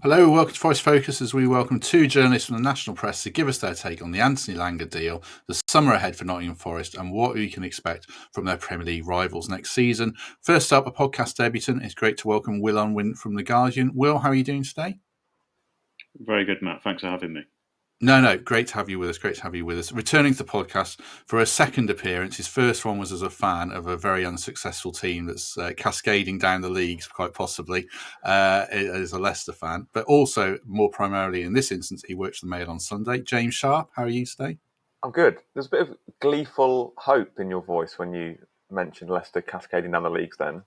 Hello, welcome to Forest Focus as we welcome two journalists from the national press to give us their take on the Anthony Elanga deal, the summer ahead for Nottingham Forest, and what we can expect from their Premier League rivals next season. First up, a podcast debutant. It's great to welcome Will Unwin from The Guardian. Will, how are you doing today? Very good, Matt. Thanks for having me. No, great to have you with us. Great to have you with us. Returning to the podcast for a second appearance. His first one was as a fan of a very unsuccessful team that's cascading down the leagues, quite possibly, as a Leicester fan. But also, more primarily in this instance, he works for the Mail on Sunday. James Sharpe, how are you today? I'm good. There's a bit of gleeful hope in your voice when you mentioned Leicester cascading down the leagues then.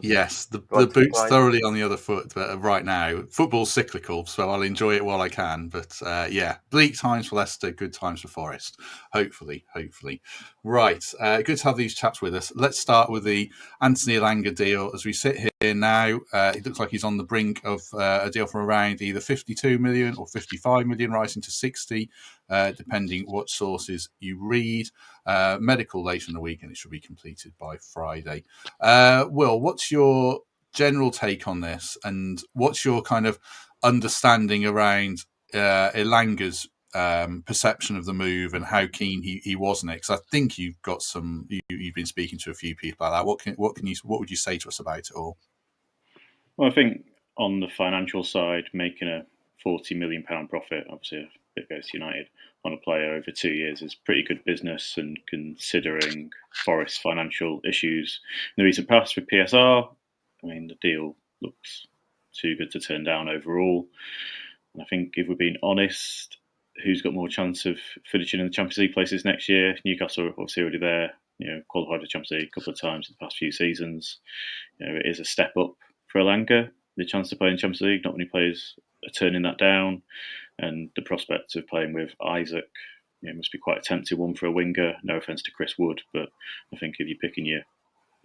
Yes, the boot's thoroughly on the other foot right now. Football's cyclical, so I'll enjoy it while I can. But yeah, bleak times for Leicester, good times for Forest. Hopefully. Right, good to have these chaps with us. Let's start with the Anthony Elanga deal. As we sit here now, it looks like he's on the brink of a deal for around either 52 million or 55 million, rising to 60, depending what sources you read. Medical later in the week, and it should be completed by Friday. Will, what's your general take on this, and what's your kind of understanding around Elanga's perception of the move and how keen he was on it? Because I think you've got you've been speaking to a few people about that. What would you say to us about it all? Well, I think on the financial side, making a £40 million profit, obviously it goes to United, on a player over 2 years is pretty good business. And considering Forest's financial issues in the recent past with PSR, I mean, the deal looks too good to turn down overall. And I think if we're being honest, who's got more chance of finishing in the Champions League places next year? Newcastle are obviously already there, qualified for the Champions League a couple of times in the past few seasons. It is a step up for Elanga, the chance to play in Champions League. Not many players are turning that down, and the prospect of playing with Isaac, must be quite a tempting one for a winger. No offence to Chris Wood, but I think if you're picking your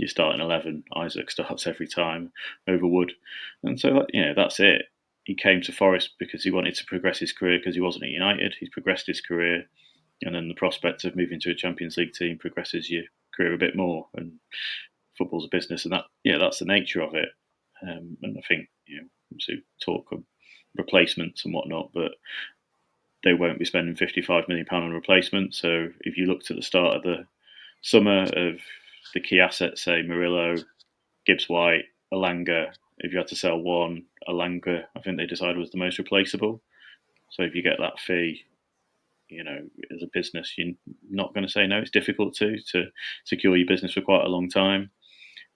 starting 11, Isaac starts every time over Wood, and so that's it. He came to Forest because he wanted to progress his career because he wasn't at United. He's progressed his career, and then the prospect of moving to a Champions League team progresses your career a bit more. And football's a business, and that's the nature of it. And I think obviously talk of replacements and whatnot, but they won't be spending £55 million on replacements. So if you looked at the start of the summer of the key assets, say Murillo, Gibbs White, Elanga, if you had to sell one, Elanga, I think they decided was the most replaceable. So if you get that fee, as a business, you're not going to say no. It's difficult to secure your business for quite a long time.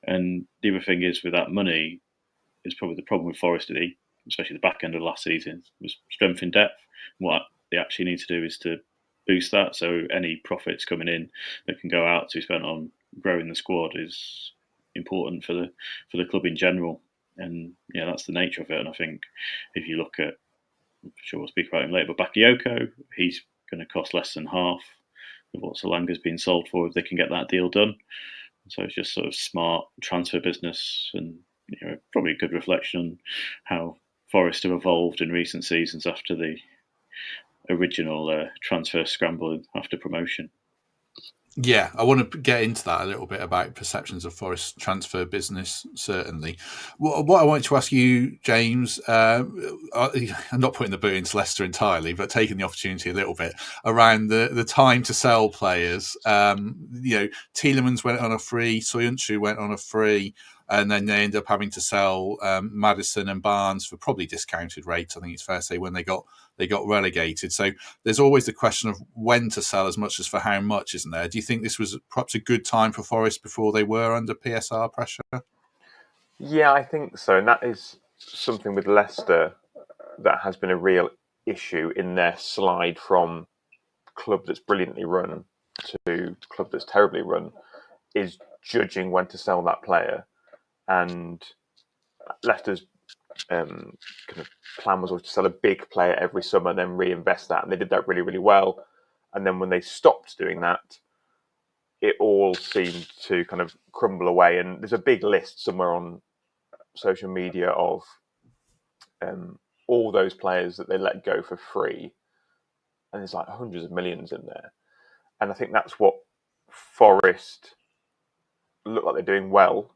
And the other thing is, with that money, is probably the problem with Forest, especially the back end of last season, was strength in depth. What they actually need to do is to boost that. So any profits coming in that can go out to be spent on growing the squad is important for the club in general. And that's the nature of it. And I think if you look at, I'm sure we'll speak about him later, but Bakayoko, he's going to cost less than half of what Solanga's been sold for if they can get that deal done. So it's just sort of smart transfer business, and probably a good reflection on how Forest have evolved in recent seasons after the original transfer scramble after promotion. Yeah, I want to get into that a little bit about perceptions of Forest transfer business, certainly. What I wanted to ask you, James, I'm not putting the boot into Leicester entirely, but taking the opportunity a little bit around the time to sell players. Tielemans went on a free, Soyuncu went on a free, and then they ended up having to sell Maddison and Barnes for probably discounted rates, I think it's fair to say, when they got relegated. So there's always the question of when to sell as much as for how much, isn't there? Do you think this was perhaps a good time for Forest before they were under PSR pressure? Yeah, I think so. And that is something with Leicester that has been a real issue in their slide from club that's brilliantly run to club that's terribly run, is judging when to sell that player. And Leicester's kind of plan was always to sell a big player every summer, then reinvest that, and they did that really, really well. And then when they stopped doing that, it all seemed to kind of crumble away. And there's a big list somewhere on social media of all those players that they let go for free, and there's like hundreds of millions in there. And I think that's what Forest look like they're doing well.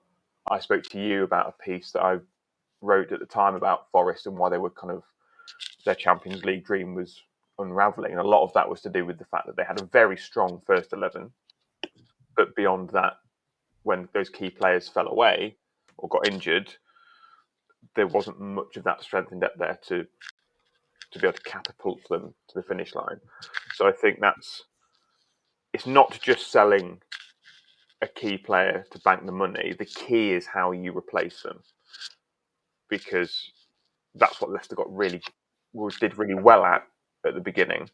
I spoke to you about a piece that I wrote at the time about Forest and why they were kind of, their Champions League dream was unravelling. And a lot of that was to do with the fact that they had a very strong first 11. But beyond that, when those key players fell away or got injured, there wasn't much of that strength in depth there to be able to catapult them to the finish line. So I think it's not just selling a key player to bank the money. The key is how you replace them, because that's what Leicester did really well at the beginning,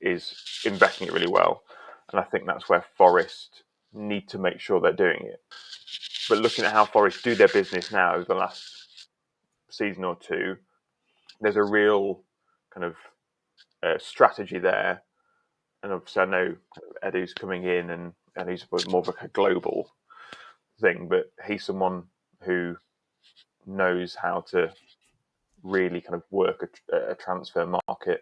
is investing it really well. And I think that's where Forest need to make sure they're doing it. But looking at how Forest do their business now over the last season or two, there's a real kind of strategy there. And obviously I know Edu's coming in and he's more of like a global thing, but he's someone who knows how to really kind of work a transfer market.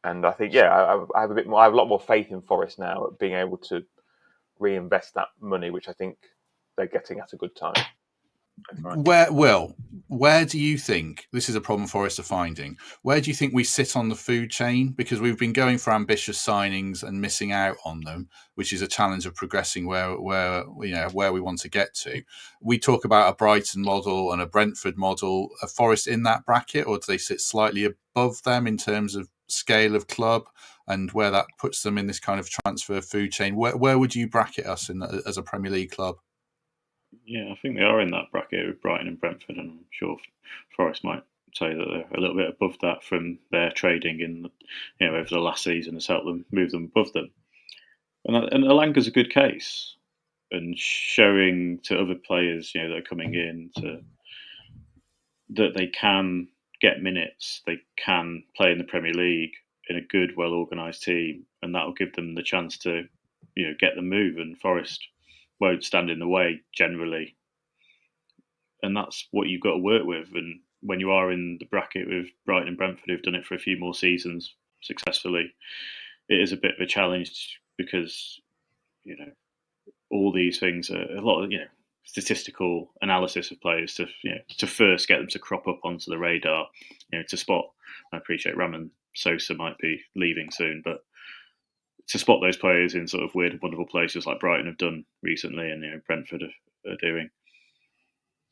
And I think, I have I have a lot more faith in Forest now at being able to reinvest that money, which I think they're getting at a good time. Where do you think, this is a problem Forest are finding, where do you think we sit on the food chain? Because we've been going for ambitious signings and missing out on them, which is a challenge of progressing where we want to get to. We talk about a Brighton model and a Brentford model. Are Forest in that bracket, or do they sit slightly above them in terms of scale of club and where that puts them in this kind of transfer food chain? Where would you bracket us as a Premier League club? Yeah, I think they are in that bracket with Brighton and Brentford, and I'm sure Forest might say that they're a little bit above that from their trading over the last season has helped them move them above them. And Elanga's a good case, and showing to other players that are coming in that they can get minutes, they can play in the Premier League in a good, well organised team, and that will give them the chance to get the move. And Forest won't stand in the way generally, and that's what you've got to work with. And when you are in the bracket with Brighton and Brentford, who've done it for a few more seasons successfully, it is a bit of a challenge because all these things are a lot of statistical analysis of players to first get them to crop up onto the radar, to spot. I appreciate Ramon Sosa might be leaving soon, but to spot those players in sort of weird and wonderful places like Brighton have done recently, and Brentford are doing.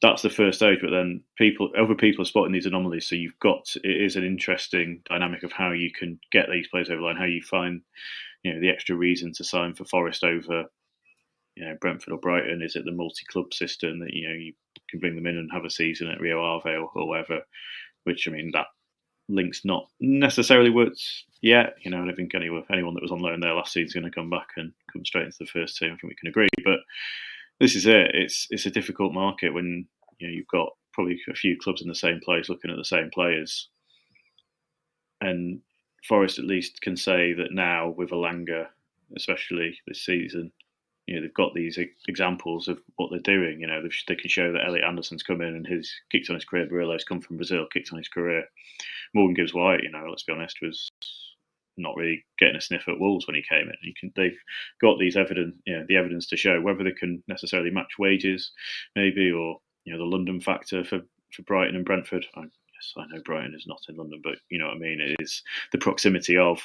That's the first stage, but then other people are spotting these anomalies. So it is an interesting dynamic of how you can get these players over the line, how you find, the extra reason to sign for Forest over, Brentford or Brighton. Is it the multi-club system that, you can bring them in and have a season at Rio Ave or whatever, which, I mean, that link's not necessarily worked yet. I don't think anyone that was on loan there last season is going to come back and come straight into the first team. I think we can agree, but this is it. It's a difficult market when you've got probably a few clubs in the same place looking at the same players, and Forest at least can say that now with Elanga, especially this season, they've got these examples of what they're doing. They can show that Elliot Anderson's come in and his kicked on his career. Barillo's come from Brazil, kicked on his career. Morgan Gibbs White, let's be honest, was not really getting a sniff at Wolves when he came in. They've got these evidence, the evidence to show whether they can necessarily match wages, maybe, or the London factor for Brighton and Brentford. Yes, I know Brighton is not in London, but you know what I mean. It is the proximity of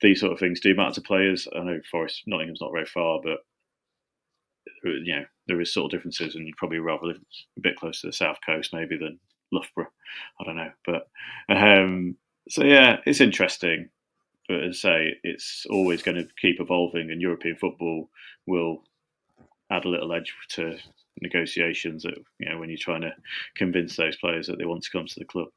these sort of things do matter to players. I know Nottingham's not very far, but there is sort of differences, and you'd probably rather live a bit closer to the south coast maybe than Loughborough. I don't know, but so yeah, it's interesting. But as I say, it's always going to keep evolving, and European football will add a little edge to negotiations that, when you're trying to convince those players that they want to come to the club.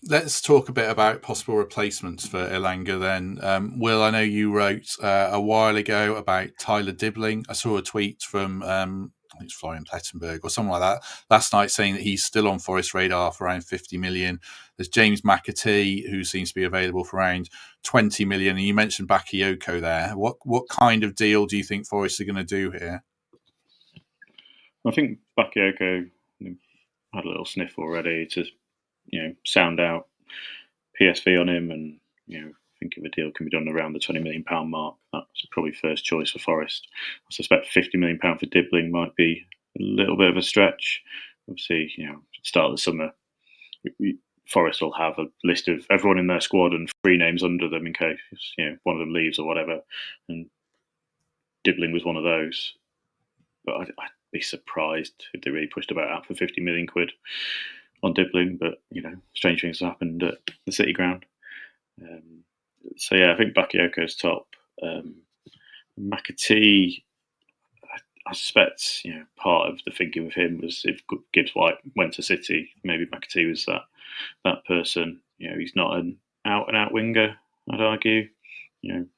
Let's talk a bit about possible replacements for Elanga then. Will, I know you wrote a while ago about Tyler Dibbling. I saw a tweet from I think it's Florian Plettenberg or something like that last night saying that he's still on Forest radar for around 50 million. There's James McAtee, who seems to be available for around 20 million. And you mentioned Bakayoko there. What kind of deal do you think Forest are going to do here? I think Bakayoko had a little sniff already to, sound out PSV on him, and think if a deal can be done around the £20 million mark, that's probably first choice for Forest. I suspect £50 million for Dibbling might be a little bit of a stretch. obviously, start of the summer, Forest will have a list of everyone in their squad and 3 names under them in case one of them leaves or whatever. And Dibbling was one of those. But I'd be surprised if they really pushed about out for 50 million quid on Dibbling. But strange things have happened at the City ground. So yeah, I think Bakayoko's top. McAtee, I suspect part of the thinking with him was if Gibbs White went to City, maybe McAtee was that person. He's not an out and out winger, I'd argue.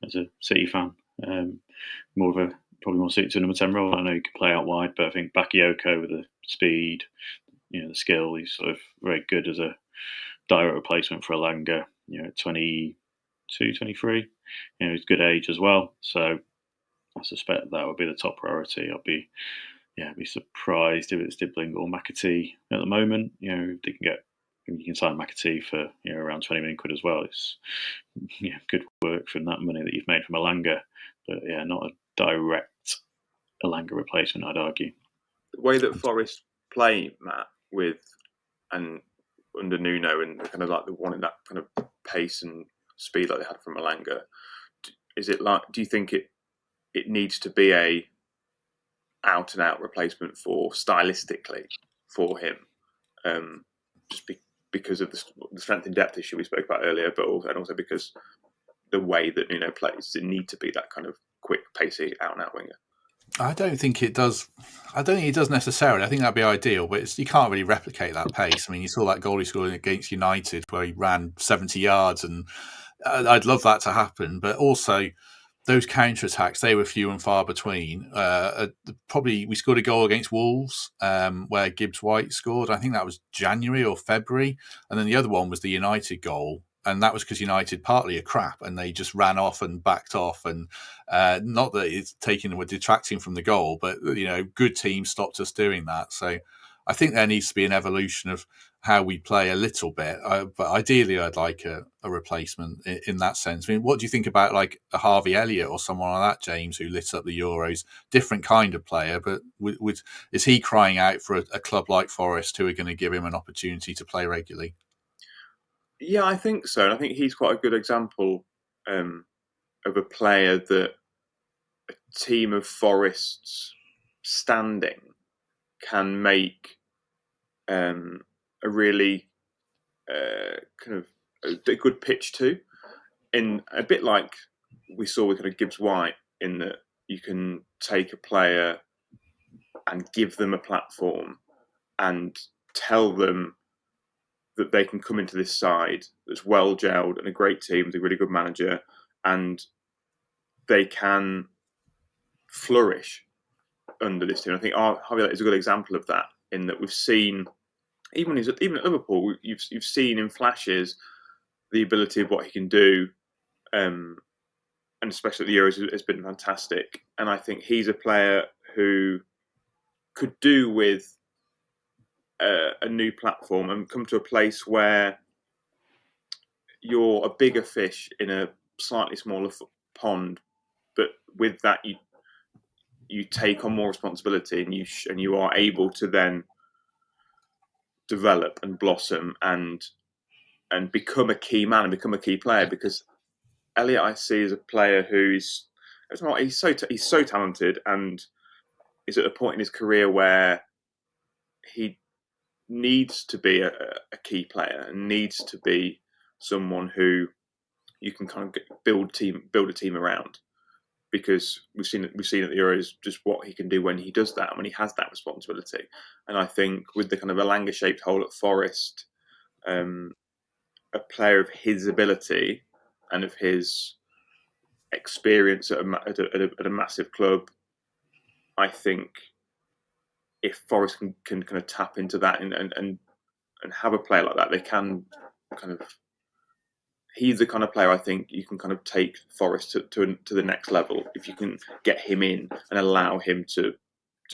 As a City fan, probably more suited to a number 10 role. I know he can play out wide, but I think Bakayoko with the speed, the skill, he's sort of very good as a direct replacement for Elanga. 22, 23. He's good age as well. So I suspect that would be the top priority. I'd be surprised if it's Dibbling or McAtee at the moment. If they you can sign McAtee for around 20 million quid as well. It's good work from that money that you've made from Elanga, but not a direct Elanga replacement, I'd argue. The way that Forest play, Matt, and under Nuno, and kind of like the one in that kind of pace and speed like they had from Elanga, is it like? Do you think it needs to be a out and out replacement stylistically for him, just because of the strength and depth issue we spoke about earlier, but also because the way that Nuno plays, does it need to be that kind of quick, pacey, out and out winger? I don't think it does. I don't think it does necessarily. I think that'd be ideal, but you can't really replicate that pace. I mean, you saw that goal he scored against United where he ran 70 yards, and I'd love that to happen. But also, those counter-attacks, they were few and far between. Probably we scored a goal against Wolves where Gibbs White scored. I think that was January or February. And then the other one was the United goal. And that was because United partly are crap and they just ran off and backed off. And not that it's detracting from the goal, but, good teams stopped us doing that. So I think there needs to be an evolution of how we play a little bit. But ideally, I'd like a replacement in that sense. I mean, what do you think about like a Harvey Elliott or someone like that, James, who lit up the Euros? Different kind of player, but is he crying out for a club like Forest who are going to give him an opportunity to play regularly? Yeah, I think so. And I think he's quite a good example of a player that a team of Forest's standing can make a really kind of a good pitch to, in a bit like we saw with kind of Gibbs White, in that you can take a player and give them a platform and tell them that they can come into this side that's well gelled and a great team with a really good manager, and they can flourish under this team. I think Harvey is a good example of that, in that we've seen, even at Liverpool, you've seen in flashes the ability of what he can do, and especially at the Euros has been fantastic. And I think he's a player who could do with a new platform and come to a place where you're a bigger fish in a slightly smaller pond, but with that you take on more responsibility, and you are able to then develop and blossom and become a key man and become a key player. Because Elliott, I see as a player who's so talented and is at a point in his career where he needs to be a key player and needs to be someone who you can kind of build a team around, because we've seen at the Euros just what he can do when he does that and when he has that responsibility. And I think with the kind of Elanga shaped hole at Forest, a player of his ability and of his experience at a massive club, I think if Forest can kind of tap into that and have a player like that, they can kind of. He's the kind of player I think you can kind of take Forest to the next level if you can get him in and allow him to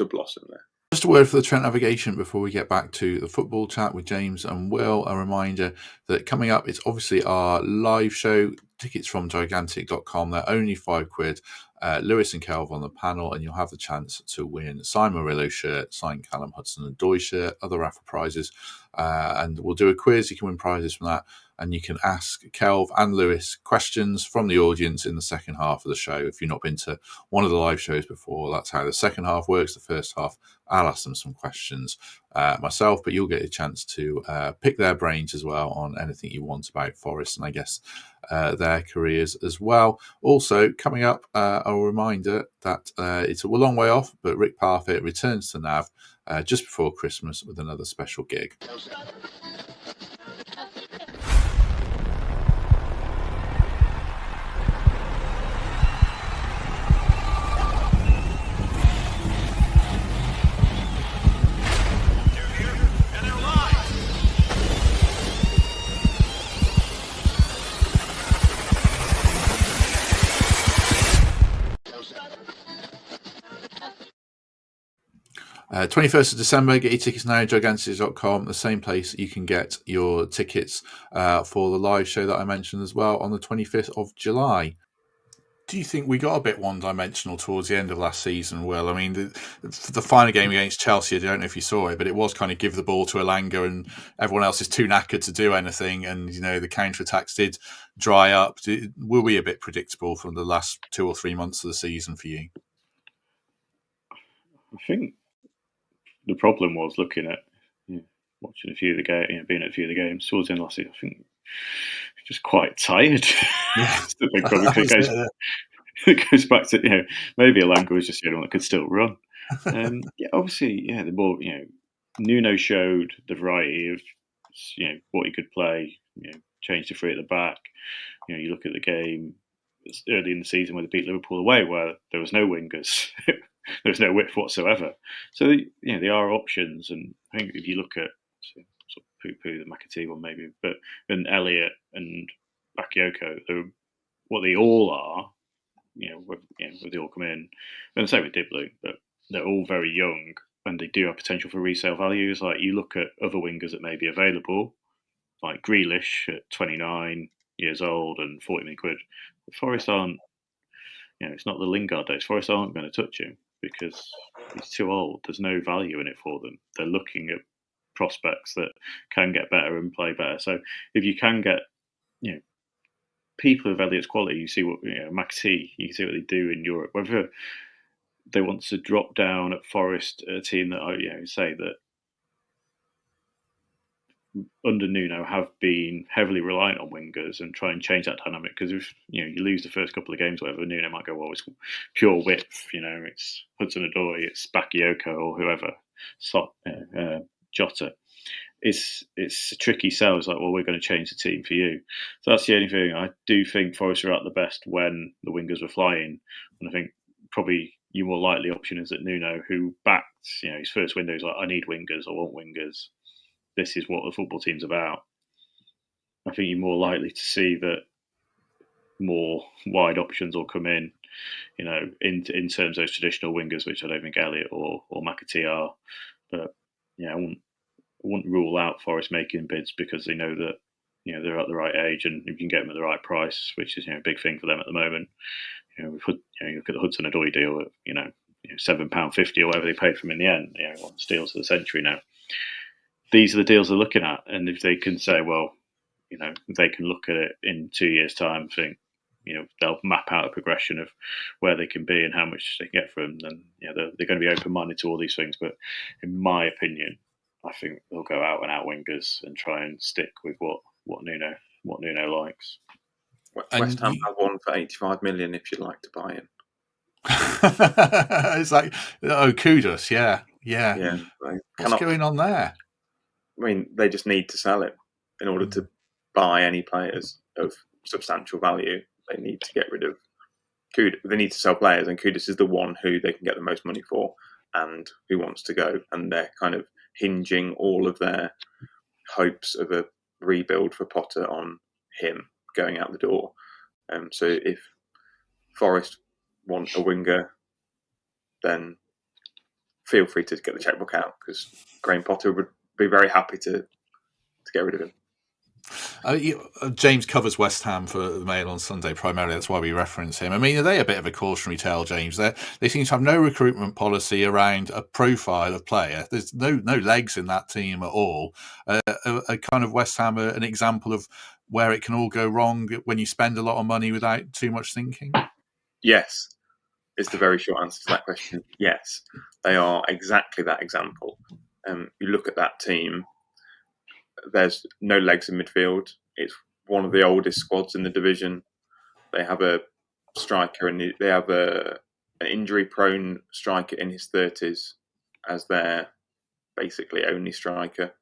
blossom there. Just a word for the Trent Navigation before we get back to the football chat with James and Will. A reminder that coming up, it's obviously our live show. Tickets from gigantic.com. They're only £5. Lewis and Kelv on the panel, and you'll have the chance to win signed Murillo shirt, signed Callum Hudson-Odoi shirt, other raffle prizes, and we'll do a quiz. You can win prizes from that, and you can ask Kelv and Lewis questions from the audience in the second half of the show. If you've not been to one of the live shows before, that's how the second half works. The first half, I'll ask them some questions myself, but you'll get a chance to pick their brains as well on anything you want about Forest, and I guess their careers as well. Also, coming up, a reminder that it's a long way off, but Rick Parfitt returns to NAV just before Christmas with another special gig. 21st of December, get your tickets now, gigantics.com, the same place you can get your tickets for the live show that I mentioned as well on the 25th of July. Do you think we got a bit one-dimensional towards the end of last season, Will? I mean, the final game against Chelsea, I don't know if you saw it, but it was kind of give the ball to Elanga and everyone else is too knackered to do anything, and, you know, the counter-attacks did dry up. Were we a bit predictable from the last 2 or 3 months of the season for you? I think the problem was looking at watching a few of the games, being at a few of the games towards the end of last season. I think just quite tired. Yeah, it goes back to maybe Elanga was just the only one that could still run. Obviously, the ball. Nuno showed the variety of what he could play. Changed to three at the back. You look at the game early in the season where they beat Liverpool away, where there was no wingers. There was no width whatsoever. So they are options, and I think if you look at sort of poo-poo the McAtee one maybe, but then Elliott and Bakayoko, what they all are, where they all come in, and the same with Diblu, but they're all very young and they do have potential for resale values. Like you look at other wingers that may be available, like Grealish at 29 years old and 40 million quid. Forest aren't. It's not the Lingard days. Forest aren't going to touch him because he's too old. There's no value in it for them. They're looking at prospects that can get better and play better. So if you can get, people of Elliott's quality, you see what McAtee, you can see what they do in Europe. Whether they want to drop down at Forest, a team that say that under Nuno have been heavily reliant on wingers and try and change that dynamic, because if you lose the first couple of games, whatever, Nuno might go, well, it's pure width, it's Hudson-Odoi, it's Bakayoko or whoever, Jota. It's a tricky sell. It's like, well, we're going to change the team for you. So that's the only thing. I do think Forest were at the best when the wingers were flying, and I think probably your more likely option is that Nuno, who backed his first window, is like, I need wingers, I want wingers. This is what the football team's about. I think you're more likely to see that more wide options will come in, in terms of those traditional wingers, which I don't think Elliott or McAtee are. But I wouldn't rule out Forest making bids because they know that they're at the right age, and if you can get them at the right price, which is a big thing for them at the moment. You look at the Hudson-Odoi deal at £7.50 or whatever they paid for him in the end. One steals of the century now. These are the deals they're looking at, and if they can say, well, they can look at it in 2 years' time, think, they'll map out a progression of where they can be and how much they can get from them, then they're going to be open-minded to all these things. But in my opinion, I think they'll go out and out wingers and try and stick with what Nuno likes. West Ham have one for 85 million if you'd like to buy him. It's like, Kudus, yeah. What's going on there? I mean, they just need to sell it in order to buy any players of substantial value. They need to get rid of Kudus. They need to sell players, and Kudus is the one who they can get the most money for and who wants to go. And they're kind of hinging all of their hopes of a rebuild for Potter on him going out the door. So if Forest want a winger, then feel free to get the checkbook out, because Graham Potter would be very happy to get rid of him. James covers West Ham for the Mail on Sunday primarily. That's why we reference him. I mean, are they a bit of a cautionary tale, James? They seem to have no recruitment policy around a profile of player. There's no legs in that team at all. A kind of West Ham, an example of where it can all go wrong when you spend a lot of money without too much thinking. Yes, is the very short answer to that question. Yes, they are exactly that example. You look at that team. There's no legs in midfield. It's one of the oldest squads in the division. They have a striker and they have an injury-prone striker in his 30s as their basically only striker.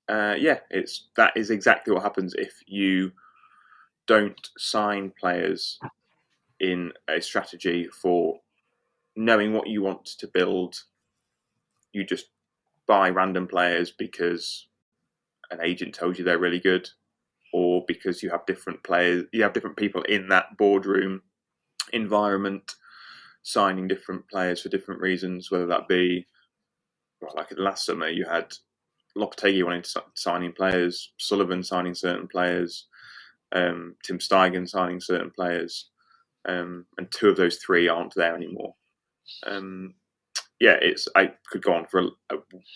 That is exactly what happens if you don't sign players in a strategy for knowing what you want to build. You just buy random players because an agent tells you they're really good, or because you have different players, you have different people in that boardroom environment signing different players for different reasons, whether that be, like last summer, you had Lopetegui wanting to signing players, Sullivan signing certain players, Tim Steigen signing certain players, and two of those three aren't there anymore. I could go on for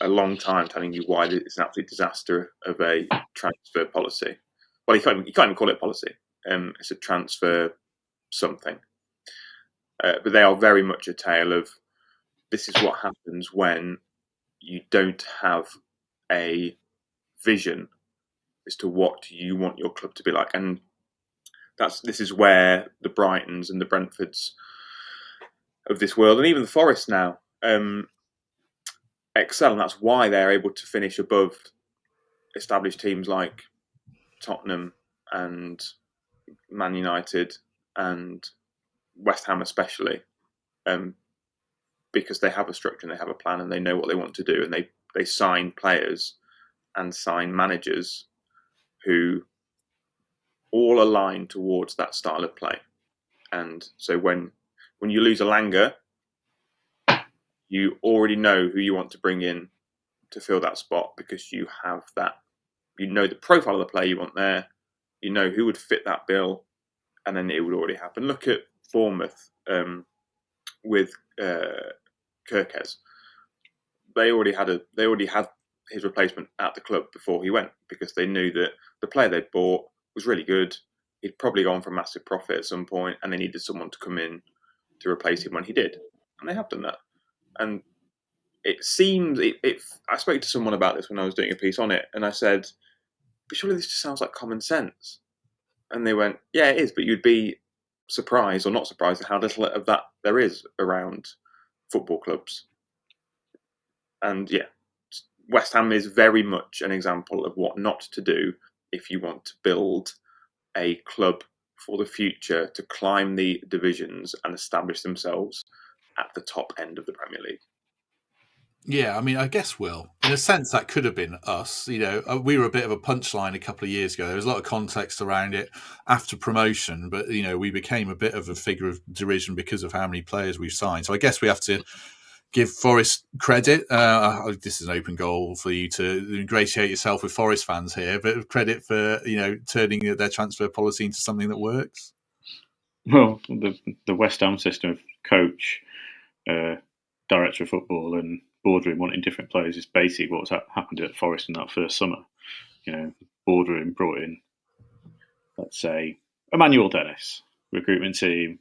a long time telling you why it's an absolute disaster of a transfer policy. Well, you can't even call it policy. It's a transfer something. But they are very much a tale of this is what happens when you don't have a vision as to what you want your club to be like. And this is where the Brightons and the Brentfords of this world, and even the Forest now, excel. And that's why they're able to finish above established teams like Tottenham and Man United and West Ham especially, because they have a structure and they have a plan and they know what they want to do, and they sign players and sign managers who all align towards that style of play. And so when you lose Elanga, you already know who you want to bring in to fill that spot, because you have that, you know the profile of the player you want there, you know who would fit that bill, and then it would already happen. Look at Bournemouth with Kirkes. They already had his replacement at the club before he went, because they knew that the player they bought was really good. He'd probably gone for a massive profit at some point, and they needed someone to come in to replace him when he did, and they have done that. And it seems I spoke to someone about this when I was doing a piece on it, and I said, "But surely this just sounds like common sense." And they went, "Yeah, it is, but you'd be surprised or not surprised at how little of that there is around football clubs." And yeah, West Ham is very much an example of what not to do if you want to build a club for the future to climb the divisions and establish themselves at the top end of the Premier League. Yeah, I mean, I guess, Will, in a sense, that could have been us. We were a bit of a punchline a couple of years ago. There was a lot of context around it after promotion, but, we became a bit of a figure of derision because of how many players we've signed. So I guess we have to give Forest credit. This is an open goal for you to ingratiate yourself with Forest fans here, but credit for, turning their transfer policy into something that works. Well, the West Ham system of coach, director of football and boardroom wanting different players is basically what's happened at Forest in that first summer. Boardroom brought in, let's say, Emmanuel Dennis. Recruitment team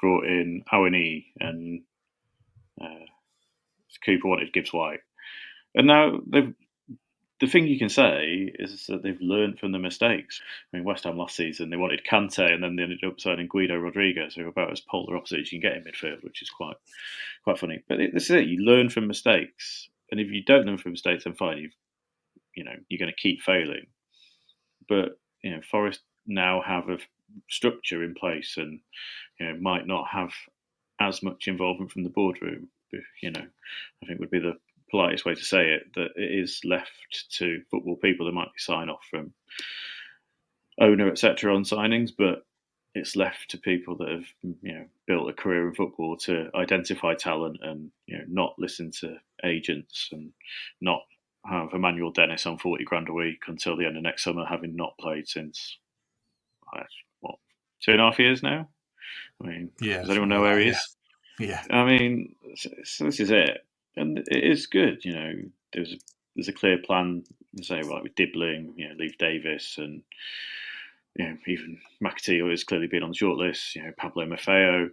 brought in Awani, and Cooper wanted Gibbs White. And now the thing you can say is that they've learned from the mistakes. I mean, West Ham last season, they wanted Kante, and then they ended up signing Guido Rodriguez, who are about as polar opposite as you can get in midfield, which is quite funny. But this is it. You learn from mistakes, and if you don't learn from mistakes, then fine. You're going to keep failing. But Forest now have a structure in place, and might not have as much involvement from the boardroom. I think would be the politest way to say it, that it is left to football people. There might be sign off from owner, etc., on signings, but it's left to people that have built a career in football to identify talent and not listen to agents and not have Emmanuel Dennis on 40 grand a week until the end of next summer, having not played since, what, 2.5 years now? I mean, does anyone know where he is? Yeah. I mean, so this is it. And it is good, there's a clear plan, say, like with Dibbling, leave Davies, and even McAtee has clearly been on the shortlist. Pablo Maffeo,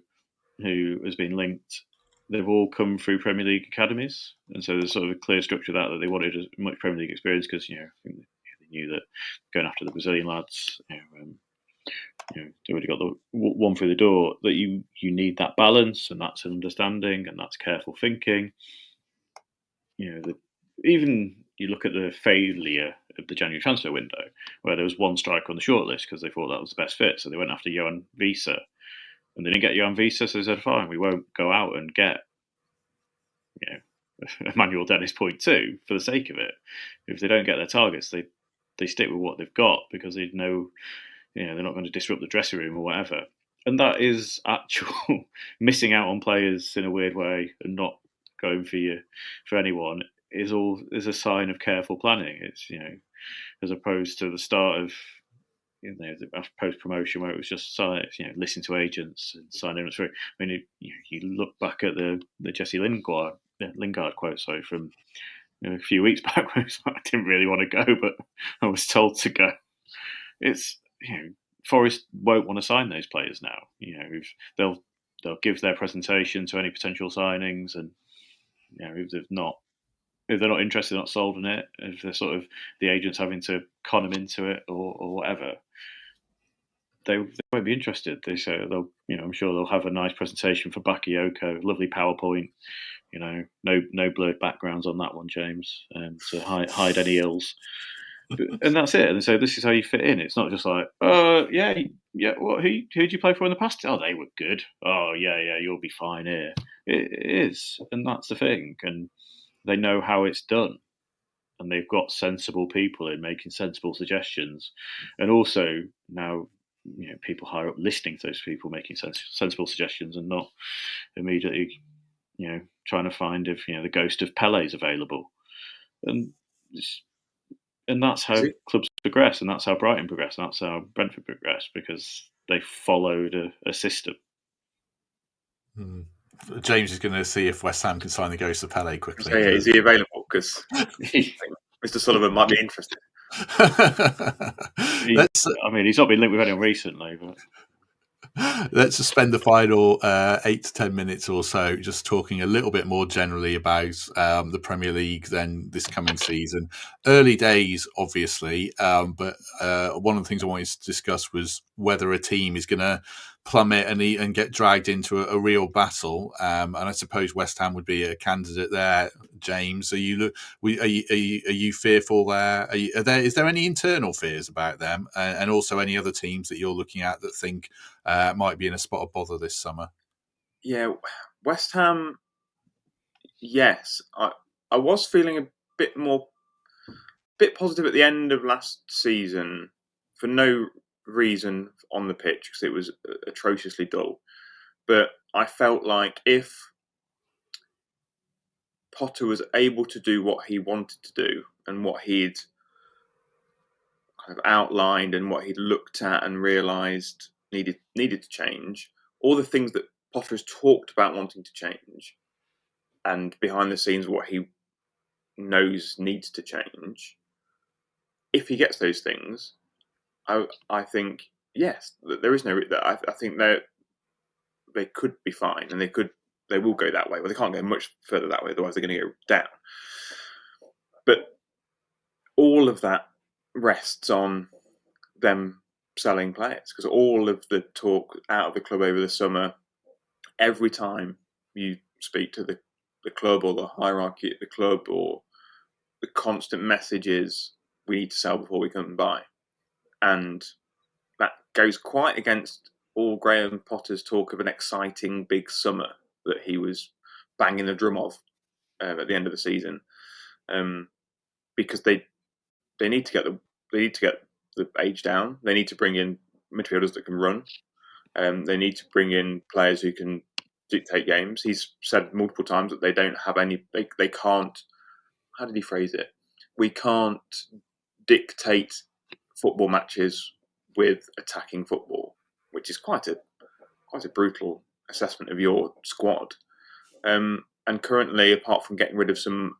who has been linked. They've all come through Premier League academies, and so there's sort of a clear structure that they wanted as much Premier League experience because I think they knew that going after the Brazilian lads, they already got the one through the door. That you need that balance, and that's an understanding, and that's careful thinking. Even you look at the failure of the January transfer window, where there was one striker on the shortlist because they thought that was the best fit, so they went after Johan Visa. And they didn't get Johan Visa, so they said, fine, we won't go out and get Emmanuel Dennis 0.2 for the sake of it. If they don't get their targets, they stick with what they've got because they know they're not going to disrupt the dressing room or whatever. And that is actual missing out on players in a weird way and not going for anyone is a sign of careful planning. It's as opposed to the start of post promotion where it was just listen to agents and sign in through. I mean, you look back at the Jesse Lingard quote, from a few weeks back, where I didn't really want to go, but I was told to go. It's Forest won't want to sign those players now. They'll give their presentation to any potential signings, and if they're not interested, not sold on it, if they're sort of the agents having to con them into it or whatever, they won't be interested. They say I'm sure they'll have a nice presentation for Bakayoko, lovely PowerPoint. No blurred backgrounds on that one, James, to hide any ills. And that's it. And so this is how you fit in. It's not just like, yeah. What? Who'd you play for in the past? Oh, they were good. Oh, yeah. You'll be fine here. It is, and that's the thing. And they know how it's done. And they've got sensible people in making sensible suggestions, and also now people higher up listening to those people making sensible suggestions, and not immediately trying to find if the ghost of Pele is available, and that's how clubs progress, and that's how Brighton progress, and that's how Brentford progress, because they followed a system. James is going to see if West Ham can sign the ghost of Pele quickly. Is he available? Because Mr. Sullivan might be interested. He's not been linked with anyone recently, but let's just spend the final 8 to 10 minutes or so just talking a little bit more generally about the Premier League then this coming season. Early days, obviously, but one of the things I wanted to discuss was whether a team is going to plummet and get dragged into a real battle. And I suppose West Ham would be a candidate there. James, are you fearful there? Is there any internal fears about them, and also any other teams that you're looking at that think might be in a spot of bother this summer? Yeah, West Ham. Yes, I was feeling a bit positive at the end of last season for no reason on the pitch because it was atrociously dull. But I felt like if Potter was able to do what he wanted to do and what he'd kind of outlined and what he'd looked at and realised needed to change, all the things that Potter has talked about wanting to change, and behind the scenes what he knows needs to change, if he gets those things, I think yes, there is no. I think they could be fine, and they will go that way. Well, they can't go much further that way, otherwise they're going to go down. But all of that rests on them selling players, because all of the talk out of the club over the summer, every time you speak to the club or the hierarchy at the club, or the constant message is, we need to sell before we come and buy. And that goes quite against all Graham Potter's talk of an exciting big summer that he was banging the drum of at the end of the season, because they need to get the age down. They need to bring in midfielders that can run. They need to bring in players who can dictate games. He's said multiple times that they don't have any. They can't. How did he phrase it? we can't dictate football matches with attacking football, which is quite a brutal assessment of your squad. And currently, apart from getting rid of some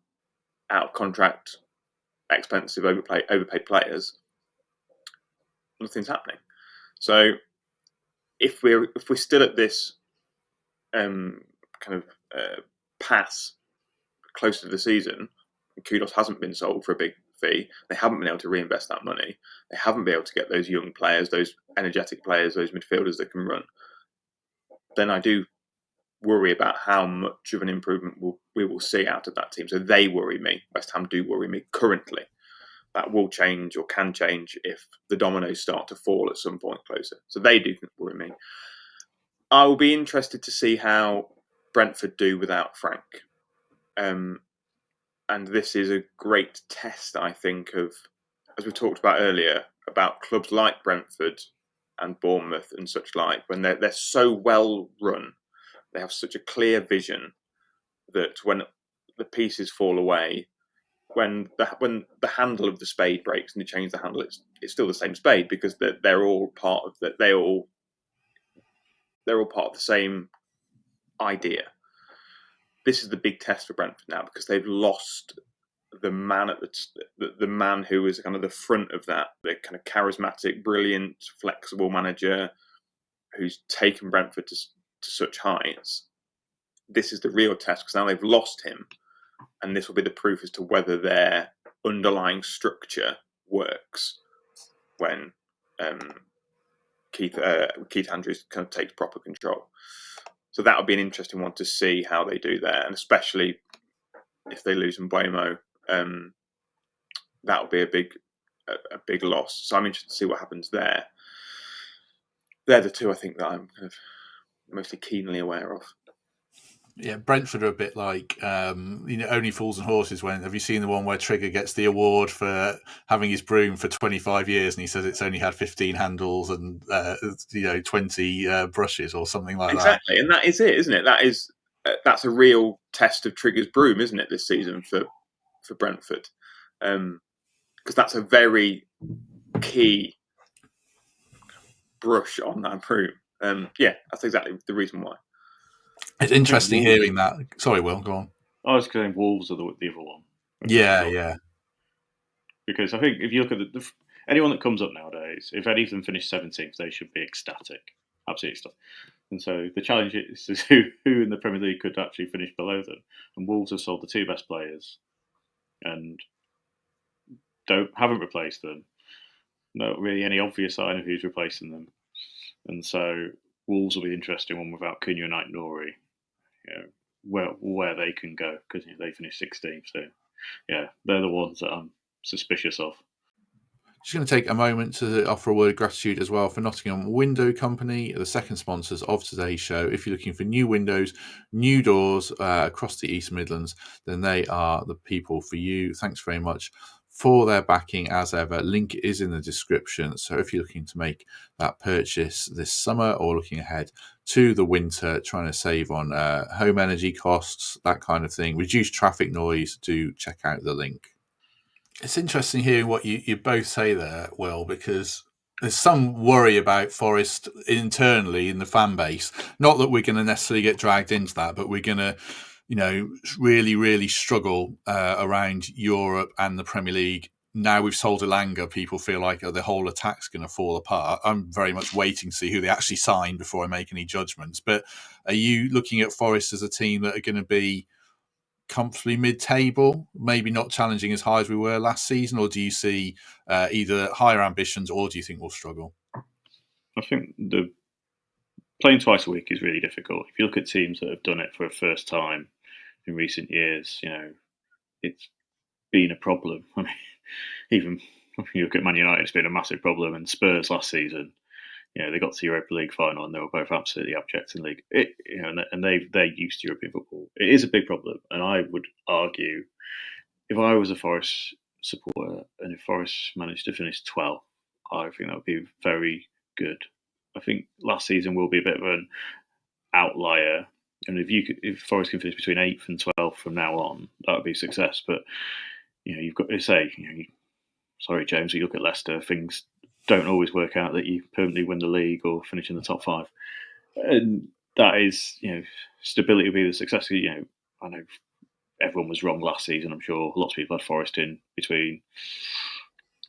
out of contract, expensive, overpaid players, nothing's happening. So if we're still at this pass close to the season, Kudos hasn't been sold for a big fee. They haven't been able to reinvest that money. They haven't been able to get those young players, those energetic players, those midfielders that can run. Then I do worry about how much of an improvement we will see out of that team. So they worry me. West Ham do worry me currently. That will change or can change if the dominoes start to fall at some point closer. So they do worry me. I will be interested to see how Brentford do without Frank. And this is a great test, I think, of, as we talked about earlier, about clubs like Brentford and Bournemouth and such like, when they're so well run, they have such a clear vision that when the pieces fall away, when the handle of the spade breaks and you change the handle, it's still the same spade because they're all part of that. They're all part of the same idea. This is the big test for Brentford now because they've lost the man at the man who was kind of the front of that, the kind of charismatic, brilliant, flexible manager who's taken Brentford to such heights. This is the real test because now they've lost him, and this will be the proof as to whether their underlying structure works when Keith Andrews kind of takes proper control. So that would be an interesting one to see how they do there, and especially if they lose Mbeumo, that would be a big loss. So I'm interested to see what happens there. They're the two I think that I'm kind of mostly keenly aware of. Yeah, Brentford are a bit like, only fools and horses. Have you seen the one where Trigger gets the award for having his broom for 25 years and he says it's only had 15 handles and 20 brushes or something like that? Exactly, and that is it, isn't it? That's a real test of Trigger's broom, isn't it, this season for Brentford? Because that's a very key brush on that broom. That's exactly the reason why. It's interesting hearing that. Sorry, Will, go on. I was saying Wolves are the other one. Yeah. Because I think if you look at anyone that comes up nowadays, if any of them finish 17th, they should be ecstatic, absolutely ecstatic. And so the challenge is who in the Premier League could actually finish below them. And Wolves have sold the two best players, and haven't replaced them. Not really any obvious sign of who's replacing them. And so Wolves will be an interesting one without Cunha and Nori. Where they can go because they finished 16th. So yeah, they're the ones that I'm suspicious of. Just going to take a moment to offer a word of gratitude as well for Nottingham Window Company, the second sponsors of today's show. If you're looking for new windows, new doors across the East Midlands, then they are the people for you. Thanks very much for their backing as ever. Link is in the description. So if you're looking to make that purchase this summer or looking ahead to the winter, trying to save on home energy costs, that kind of thing, reduce traffic noise, do check out the link. It's interesting hearing what you both say there, Will, because there's some worry about Forest internally in the fan base. Not that we're going to necessarily get dragged into that, but we're going to, really, really struggle around Europe and the Premier League. Now we've sold Elanga, people feel like the whole attack's going to fall apart. I'm very much waiting to see who they actually sign before I make any judgments. But are you looking at Forest as a team that are going to be comfortably mid-table, maybe not challenging as high as we were last season, or do you see either higher ambitions, or do you think we'll struggle? I think the playing twice a week is really difficult. If you look at teams that have done it for a first time in recent years, it's been a problem. I mean, even if you look at Man United, it's been a massive problem, and Spurs last season, they got to the Europa League final and they were both absolutely abject in league. And they're used to European football. It is a big problem, and I would argue, if I was a Forest supporter and if Forest managed to finish 12th, I think that would be very good. I think last season will be a bit of an outlier, and if Forest can finish between 8th and 12th from now on, that would be a success. But you've got to say, sorry, James, you look at Leicester, things don't always work out that you permanently win the league or finish in the top 5. And that is, stability will be the success. I know everyone was wrong last season. I'm sure lots of people had Forest in between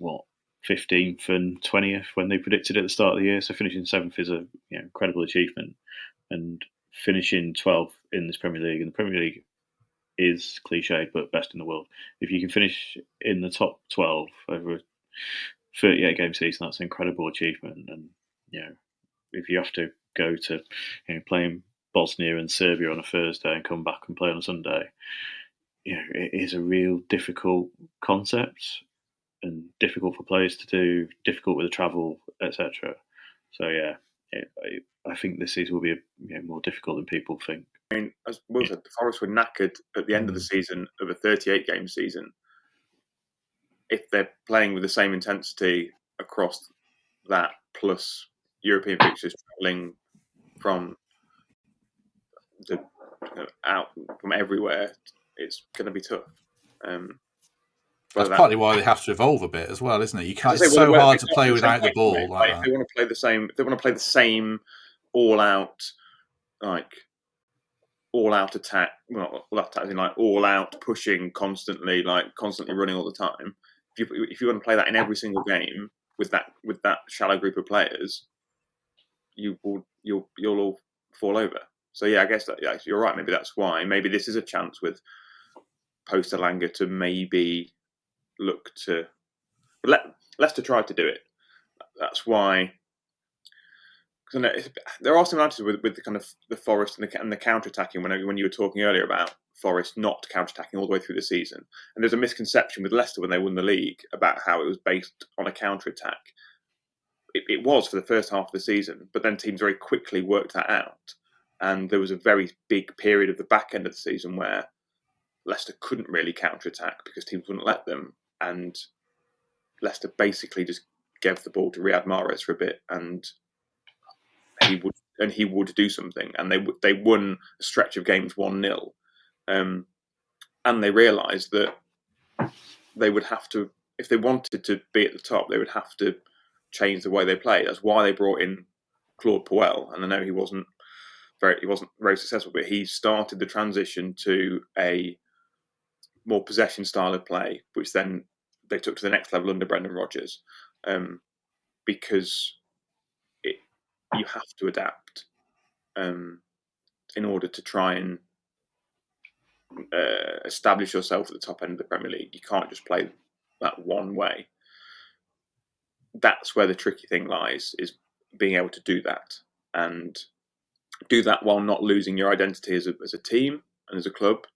15th and 20th when they predicted at the start of the year. So finishing 7th is a incredible achievement, and finishing 12th in this Premier League, and the Premier League is cliched but best in the world. If you can finish in the top 12 over a 38 game season, that's an incredible achievement. And if you have to go to play in Bosnia and Serbia on a Thursday and come back and play on a Sunday, it is a real difficult concept and difficult for players to do, difficult with the travel, etc. So I think this season will be more difficult than people think. I mean, as Will said, the Forest were knackered at the end of the season of a 38-game season. If they're playing with the same intensity across that, plus European fixtures travelling from out from everywhere, it's going to be tough. That's partly why they have to evolve a bit as well, isn't it? You can't. It's so hard to play without the ball like that. If they want to play the same, if they want to play the same all-out, all-out attack, well, all-out attack, like all-out pushing constantly, like constantly running all the time. If you want to play that in every single game with that shallow group of players, you'll all fall over. So I guess that you're right. Maybe that's why. Maybe this is a chance with post Elanga to maybe look to Leicester tried to do it. That's why. There are similarities with the kind of the Forest and the counter-attacking when you were talking earlier about Forest not counter-attacking all the way through the season. And there's a misconception with Leicester when they won the league about how it was based on a counter-attack. It was for the first half of the season, but then teams very quickly worked that out. And there was a very big period of the back end of the season where Leicester couldn't really counter-attack because teams wouldn't let them. And Leicester basically just gave the ball to Riyad Mahrez for a bit, and he would do something, and they won a stretch of games 1-0, and they realised that they would have to, if they wanted to be at the top, they would have to change the way they play. That's why they brought in Claude Puel, and I know he wasn't very successful, but he started the transition to a more possession style of play, which then they took to the next level under Brendan Rodgers, because you have to adapt in order to try and establish yourself at the top end of the Premier League. You can't just play that one way. That's where the tricky thing lies, is being able to do that, and do that while not losing your identity as a team and as a club,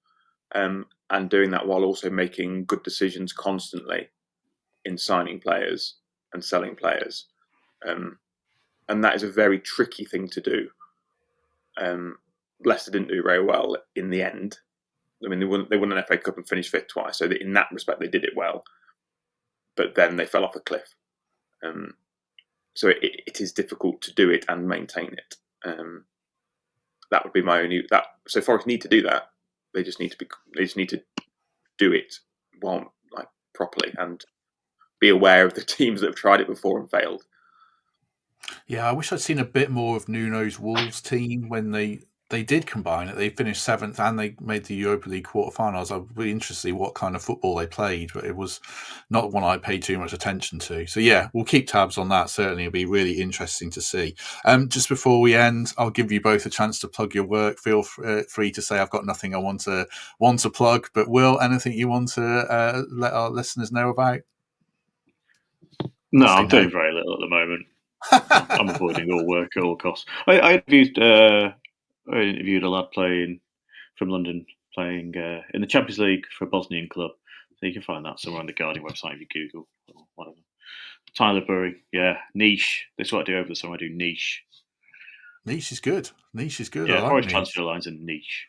and doing that while also making good decisions constantly in signing players and selling players. And that is a very tricky thing to do. Leicester didn't do very well in the end. I mean, they won an FA Cup and finished 5th twice, so in that respect they did it well. But then they fell off a cliff. So it is difficult to do it and maintain it. That would be my only. So Forest need to do that. They just need to do it properly and be aware of the teams that have tried it before and failed. Yeah, I wish I'd seen a bit more of Nuno's Wolves team when they did combine it. They finished 7th and they made the Europa League quarterfinals. I'd be interested to see what kind of football they played, but it was not one I paid too much attention to. So yeah, we'll keep tabs on that. Certainly, it'll be really interesting to see. Just before we end, I'll give you both a chance to plug your work. Feel free to say I've got nothing I want to plug. But Will, anything you want to let our listeners know about? No, I'm doing very little at the moment. I'm avoiding all work at all costs. I interviewed a lad from London playing in the Champions League for a Bosnian club. So you can find that somewhere on the Guardian website if you Google or whatever. Tyler Bury, niche. That's what I do over the summer. I do niche. Niche is good. Yeah, Forest transfer lines and niche.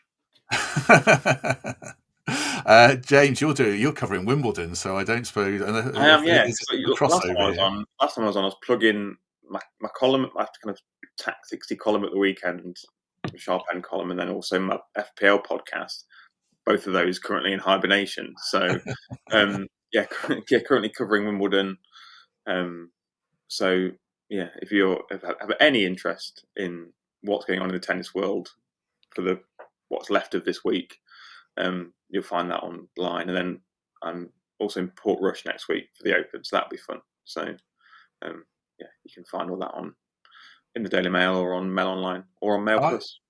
James, you're covering Wimbledon, so I don't suppose. I am, yeah. Last time I was on, I was plugging my column, my kind of tacticsy column at the weekend, Sharpe column, and then also my FPL podcast. both of those currently in hibernation. So, currently covering Wimbledon. So, yeah, if you have any interest in what's going on in the tennis world for what's left of this week, you'll find that online. And then I'm also in Portrush next week for the Open, so that'll be fun. So, you can find all that in the Daily Mail or on Mail Online or on Mail Plus.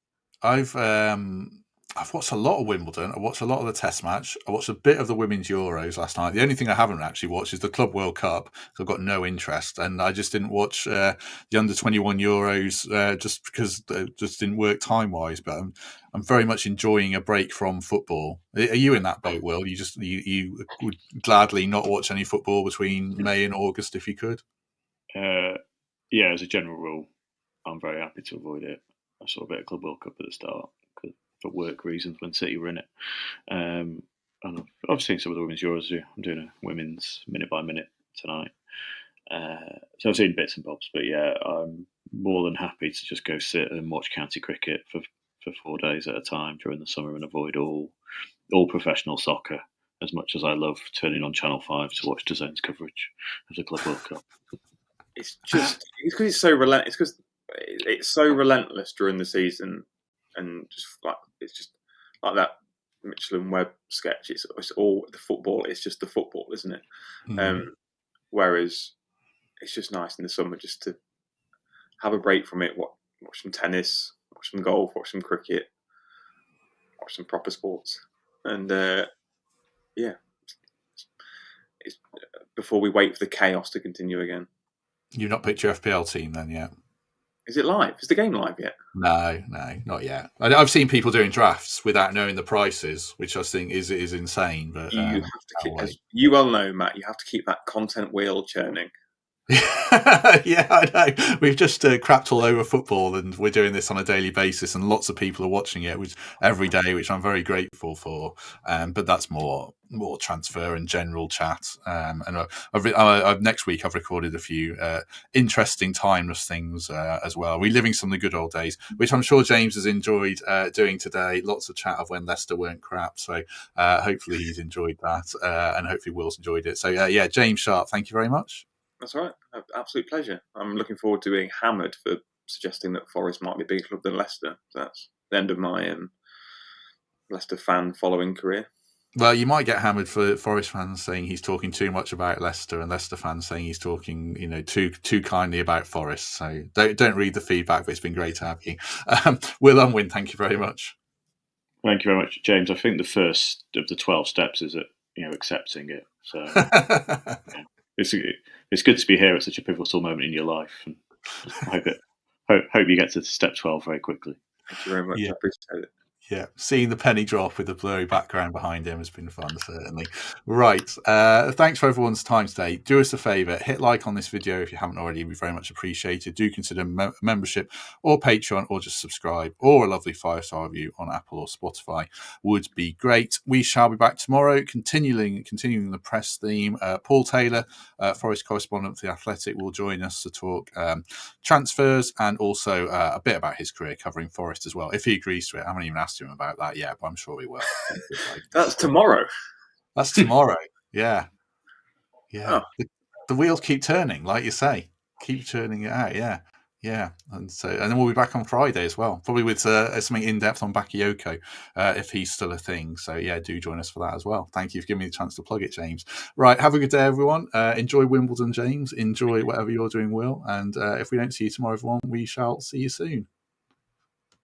I've watched a lot of Wimbledon. I watched a lot of the Test match. I watched a bit of the Women's Euros last night. The only thing I haven't actually watched is the Club World Cup, because I've got no interest, and I just didn't watch the Under-21 Euros just because it just didn't work time-wise. But I'm very much enjoying a break from football. Are you in that boat, Will? You would gladly not watch any football between May and August if you could? Yeah, as a general rule, I'm very happy to avoid it. I saw a bit of Club World Cup at the start for work reasons when City were in it. And I've seen some of the Women's Euros. I'm doing a women's minute by minute tonight. So I've seen bits and bobs, but yeah, I'm more than happy to just go sit and watch county cricket for 4 days at a time during the summer and avoid all professional soccer, as much as I love turning on Channel 5 to watch DAZN's coverage of the Club World Cup. It's because it's so relentless. Because it's so relentless during the season, and it's just like that Mitchell and Webb sketch. It's all the football. It's just the football, isn't it? Mm. Whereas it's just nice in the summer just to have a break from it. Watch some tennis, watch some golf, watch some cricket, watch some proper sports, and it's before we wait for the chaos to continue again. You've not picked your FPL team then yet? Is it live? Is the game live yet? No, not yet. I've seen people doing drafts without knowing the prices, which I think is insane. But you have to keep, as you well know, Matt, you have to keep that content wheel churning. Yeah, I know. We've just crapped all over football, and we're doing this on a daily basis, and lots of people are watching it every day, which I'm very grateful for. But that's more transfer and general chat. And I've next week I've recorded a few interesting timeless things as well. Reliving some of the good old days, which I'm sure James has enjoyed doing today. Lots of chat of when Leicester weren't crap. So hopefully he's enjoyed that, and hopefully Will's enjoyed it. So yeah, James Sharpe, thank you very much. That's all right. Absolute pleasure. I'm looking forward to being hammered for suggesting that Forest might be a bigger club than Leicester. So that's the end of my Leicester fan following career. Well, you might get hammered for Forest fans saying he's talking too much about Leicester, and Leicester fans saying he's talking, too kindly about Forest. So don't read the feedback, but it's been great to have you. Will Unwin, thank you very much. Thank you very much, James. I think the first of the 12 steps is accepting it. So yeah. It's good to be here at such a pivotal moment in your life, and I hope you get to step 12 very quickly. Thank you very much. Yeah. I appreciate it. Yeah, seeing the penny drop with the blurry background behind him has been fun, certainly. Right, thanks for everyone's time today. Do us a favour, hit like on this video if you haven't already. We'd very much appreciate it. Do consider membership or Patreon, or just subscribe, or a lovely 5-star review on Apple or Spotify would be great. We shall be back tomorrow, continuing the press theme. Paul Taylor, Forest correspondent for The Athletic, will join us to talk transfers, and also a bit about his career covering Forest as well, if he agrees to it. I haven't even asked him about that yet, but I'm sure he will. That's tomorrow. That's tomorrow. Yeah. Oh. The wheels keep turning, like you say. Keep turning it out. Yeah. And then we'll be back on Friday as well, probably with something in depth on Bakayoko, if he's still a thing. So yeah, do join us for that as well. Thank you for giving me the chance to plug it, James. Right, have a good day, everyone. Enjoy Wimbledon, James. Enjoy whatever you're doing, Will. And if we don't see you tomorrow, everyone, we shall see you soon.